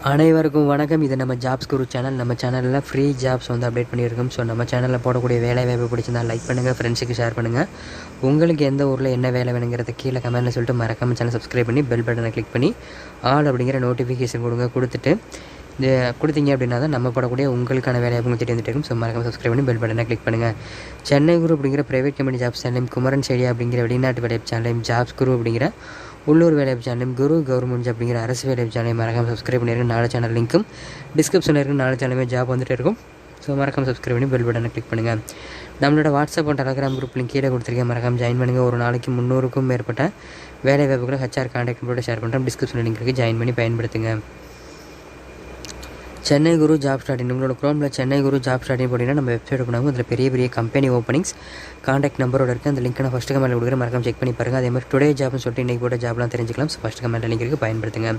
அனைவருக்கும் வணக்கம். இது நம்ம ஜாப்ஸ் குரு சேனல். நம்ம சேனலில் ஃப்ரீ ஜாப்ஸ் வந்து அப்டேட் பண்ணியிருக்கோம். ஸோ நம்ம சேனலில் போடக்கூடிய வேலை வாய்ப்பு பிடிச்சிருந்தால் லைக் பண்ணுங்கள், ஃப்ரெண்ட்ஸுக்கு ஷேர் பண்ணுங்கள். உங்களுக்கு எந்த ஊரில் என்ன வேலை வேணுங்கிறத கீழே கமெண்ட்டில் சொல்லிட்டு மறக்காம சேனல் சப்ஸ்கிரைப் பண்ணி பெல் பட்டனை கிளிக் பண்ணி ஆல் அப்படிங்கிற நோட்டிஃபிகேஷன் கொடுத்துட்டு இது கொடுத்தீங்க அப்படின்னா தான் நம்ம போடக்கூடிய உங்களுக்கான வேலை வாய்ப்பு உங்களுக்கு தெரிஞ்சுட்டு இருக்கும். ஸோ மறக்காம சப்ஸ்கிரைப் பண்ணி பெல் பட்டனை கிளிக் பண்ணுங்கள். சென்னை குரு அப்படிங்கிற ப்ரைவேட் கம்பெனி ஜாப்ஸ் சேனலையும், குமரன் சைடியா அப்படிங்கிற வெளிநாட்டு வேலைவாய்ப்பு சேனலையும், ஜாப்ஸ் குரு அப்படிங்கிற உள்ளூர் வேலைவாய்ப்பு சேனலையும், குரு கவர்மெண்ட் ஜாப் அப்படிங்கிற அரசு வேலைவாய்ப்பு சேனலையும் மறக்காம சப்ஸ்கிரைப் பண்ணியிருக்கேன். 4 சேனல் லிங்க்கும் டிஸ்கிரிப்ஷனில் இருக்குது. 4 சேனலுமே ஜாப் வந்துட்டு இருக்கும். ஸோ மறக்காம சப்ஸ்கிரைப் பண்ணி பெல் பட்டனை கிளிக் பண்ணுங்கள். நம்மளோட WhatsApp and Telegram group link கீழே கொடுத்துருக்கேன். மறக்காம ஜாயின் பண்ணுங்கள். ஒரு நாளைக்கு 300க்கும் மேற்பட்ட வேலை வாய்ப்புகளை HR கான்டாக்ட் நம்பரோட ஷேர் பண்ணுறோம். டிஸ்கிரிப்ஷனில் லிங்க் இருக்குது, ஜாயின் பண்ணி பயன்படுத்துங்க. சென்னை குரு ஜாப் ஸ்டார்டிங் உங்களோட குரோமில் சென்னை குரு ஜாப் ஸ்டார்டிங் போட்டிங்கன்னா நம்ம வெப்சைட் பண்ணாங்க. அதில் பெரிய பெரிய கம்பெனி ஓப்பனிங்ஸ் கான்டாக்ட் நம்பரோட இருக்குது. அந்த லிங்க் நான் ஃபஸ்ட்டு கமெண்ட்டில் கொடுக்குறேன். மறக்காம செக் பண்ணி பாருங்கள். அதே மாதிரி டுடே ஜாப்னு சொல்லிட்டு இன்றைக்கி போட்ட ஜாப்லாம் தெரிஞ்சுக்கலாம். ஸோ ஃபஸ்ட்டு கமெண்ட்டில் லிங்க் இருக்குது, பயன்படுத்துங்க.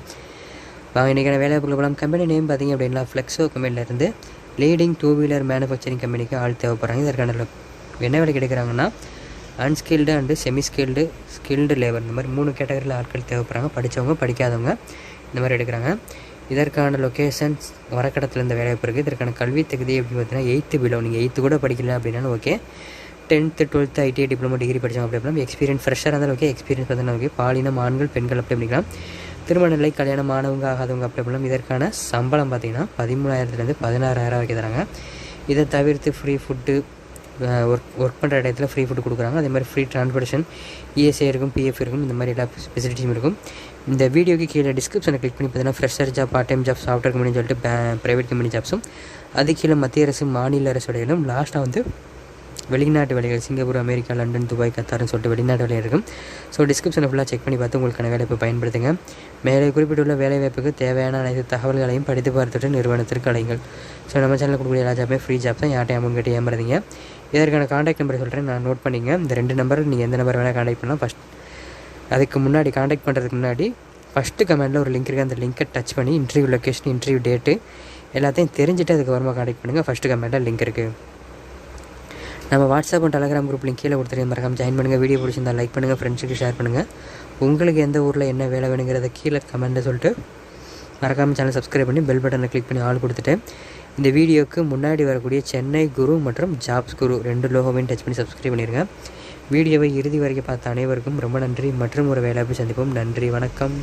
வாங்க இன்றைக்கான வேலை வாய்ப்புகள் போகலாம். கம்பெனி நேம் பார்த்திங்க அப்படின்னா ஃப்ளெக்ஸோ கம்பெனிலேருந்து லீடிங் 2 வீலர் மேனுஃபேக்சரிங் கம்பெனிக்கு ஆள் தேவைப்படுறாங்க. இதற்கான என்ன வேலை கிடைக்கிறாங்கன்னா unskilled and semi skilled labour, இந்த மாதிரி 3 கேட்டகரியில் ஆட்கள் தேவைப்படுறாங்க. படித்தவங்க, படிக்காதவங்க, இந்த மாதிரி எடுக்கிறாங்க. இதற்கான லொக்கேஷன்ஸ் வரக்கடத்தில் இந்த வேலைவாய்ப்பு இருக்குது. இதற்கான கல்வி தகுதி எப்படி பார்த்தீங்கன்னா 8th பிலோ, நீங்கள் 8th கூட படிக்கல அப்படின்னாலும் okay. 10th 12th ITI diploma degree படித்தவங்க அப்படி அப்படின்னா எக்ஸ்பீரியன்ஸ் ஃப்ரெஷ்ஷாக இருந்தாலும் ஓகே, எக்ஸ்பீரியன்ஸ் பார்த்தீங்கன்னா ஓகே. பாலினம் ஆண்கள் பெண்கள் அப்படி அப்படிக்கலாம். திருமண நிலை, கல்யாணம் ஆனவங்க ஆகாதவங்க அப்படி அப்படிலாம். இதற்கான சம்பளம் பார்த்திங்கன்னா 13,000 16,000 வரைக்கும் தராங்க. இதை தவிர்த்து ஃப்ரீ ஃபுட்டு, ஒர்க் பண்ணுற இடத்துல ஃப்ரீ ஃபுட்டு கொடுக்குறாங்க. அதே மாதிரி ஃப்ரீ டிரான்ஸ்போர்ட்டேஷன், ESI இருக்கும், PF இருக்கும், இந்த மாதிரி எல்லா ஃபெசிலிட்டிஸும் இருக்கும். இந்த வீடியோக்கு கீழே டிஸ்கிரிப்ஷனை கிளிக் பண்ணி பார்த்தீங்கன்னா fresher job, part time job, software கம்பெனின்னு சொல்லிட்டு ப்ரைவேட் கம்பெனி ஜாப்ஸும், அது கீழே மத்திய அரசு மாநில அரசு வேலைகளும், லாஸ்ட்டாக வந்து வெளிநாட்டு வேலைகள், சிங்கப்பூர், அமெரிக்கா, லண்டன், துபாய், கத்தார்னு சொல்லிட்டு வெளிநாட்டு வேலை இருக்கும். ஸோ டிஸ்கிரிப்ஷனை ஃபுல்லாக செக் பண்ணி பார்த்து உங்களுக்கான வேலைவாய்ப்பு பயன்படுத்துங்க. மேலே குறிப்பிட்டுள்ள வேலைவாய்ப்புக்கு தேவையான அனைத்து தகவல்களையும் படித்து பார்த்துட்டு நிறுவனத்திற்கு அழைங்கள். ஸோ நம்ம சேனலில் கொடுக்கக்கூடிய எல்லா ஜாப்புமே ஃப்ரீ ஜாப் தான். யார்ட்டையும் அமௌண்ட் கட்டி ஏமாறீங்க. இதற்கான காண்டாக்ட் நம்பரை சொல்கிறேன், நான் நோட் பண்ணிங்க. இந்த 2 நம்பரில் நீங்கள் எந்த நம்பர் வேணால் காண்டாக்ட் பண்ணலாம். அதுக்கு முன்னாடி காண்டாக்ட் பண்ணுறதுக்கு முன்னாடி ஃபஸ்ட்டு கமெண்ட்டில் ஒரு லிங்க் இருக்குது. அந்த லிங்க்கை டச் பண்ணி இன்டர்வியூ லொக்கேஷன், இன்டர்வியூ டேட்டு எல்லாத்தையும் தெரிஞ்சுட்டு அதுக்கப்புறமா காண்டாக்ட் பண்ணுங்கள். ஃபஸ்ட்டு கமெண்ட்டில் லிங்க் இருக்குது. நம்ம WhatsApp and Telegram group link கீழே கொடுத்துருக்கேன். மறக்காம ஜாயின் பண்ணுங்கள். வீடியோ பிடிச்சிருந்தால் லைக் பண்ணுங்கள், ஃப்ரெண்ட்ஸுக்கு ஷேர் பண்ணுங்கள். உங்களுக்கு எந்த ஊரில் என்ன வேலை வேணுங்கிறத கீழே கமெண்ட்டில் சொல்லிட்டு மறக்காமல் சேனல் சப்ஸ்கிரைப் பண்ணி பெல் பட்டனை கிளிக் பண்ணி ஆள் கொடுத்துட்டு இந்த வீடியோக்கு முன்னாடி வரக்கூடிய சென்னை குரு மற்றும் ஜாப்ஸ் குரு 2 லோகோவையும் டச் பண்ணி சப்ஸ்கிரைப் பண்ணிடுங்க. வீடியோவை இறுதி வரைக்கும் பார்த்த அனைவருக்கும் ரொம்ப நன்றி. மற்றும் ஒரு வேலைவாய்ப்பு சந்திப்போம். நன்றி, வணக்கம்.